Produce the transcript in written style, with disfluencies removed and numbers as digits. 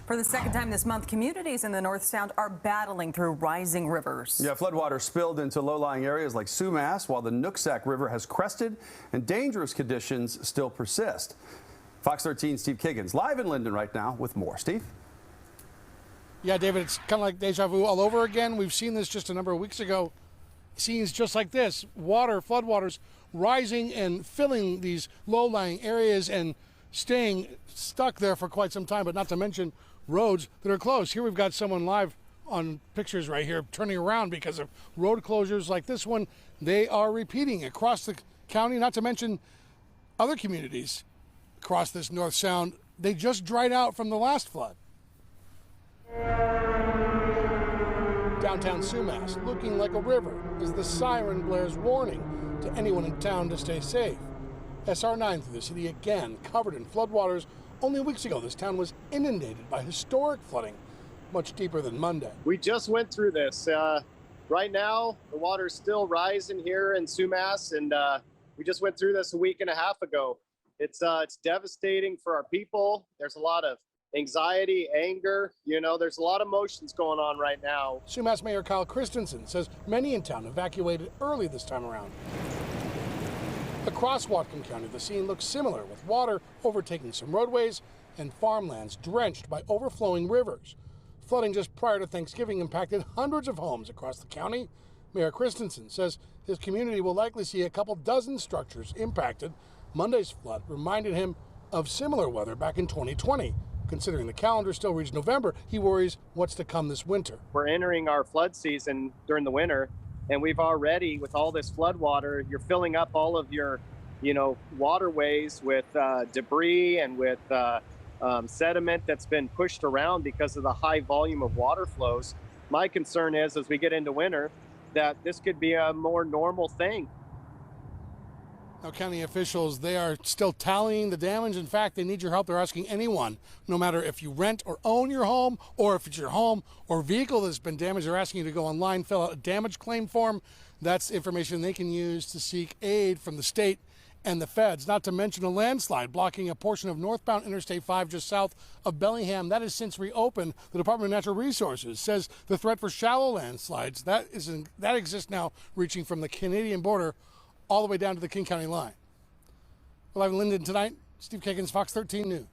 For the second time this month, communities in the North Sound are battling through rising rivers. Yeah, floodwater spilled into low-lying areas like Sumas, while the Nooksack River has crested and dangerous conditions still persist. Fox 13's Steve Kiggins live in Linden right now with more. Steve? Yeah, David, it's kind of like deja vu all over again. We've seen this just a number of weeks ago. Scenes just like this, floodwaters rising and filling these low-lying areas and staying stuck there for quite some time, but not to mention roads that are closed. Here we've got someone live on pictures right here turning around because of road closures like this one. They are repeating across the county, not to mention other communities across this North Sound. They just dried out from the last flood. Downtown Sumas looking like a river as the siren blares warning to anyone in town to stay safe. SR9 through the city again, covered in floodwaters. Only weeks ago, this town was inundated by historic flooding, much deeper than Monday. We just went through this. Right now, the water's still rising here in Sumas, and we just went through this a week and a half ago. It's devastating for our people. There's a lot of anxiety, anger, there's a lot of emotions going on right now. Sumas Mayor Kyle Christensen says many in town evacuated early this time around. Across Whatcom County, the scene looks similar, with water overtaking some roadways and farmlands drenched by overflowing rivers. Flooding just prior to Thanksgiving impacted hundreds of homes across the county. Mayor Christensen says his community will likely see a couple dozen structures impacted. Monday's flood reminded him of similar weather back in 2020. Considering the calendar still reads November, he worries what's to come this winter. We're entering our flood season during the winter, and we've already, with all this flood water, you're filling up all of your, waterways with debris and with sediment that's been pushed around because of the high volume of water flows. My concern is, as we get into winter, that this could be a more normal thing. Now, county officials, they are still tallying the damage. In fact, they need your help. They're asking anyone, no matter if you rent or own your home, or if it's your home or vehicle that's been damaged, they're asking you to go online, fill out a damage claim form. That's information they can use to seek aid from the state and the feds, not to mention a landslide blocking a portion of northbound Interstate 5 just south of Bellingham. That has since reopened. The Department of Natural Resources says the threat for shallow landslides, that exists now, reaching from the Canadian border all the way down to the King County line. We're live in Linden tonight. Steve Kiggins, Fox 13 News.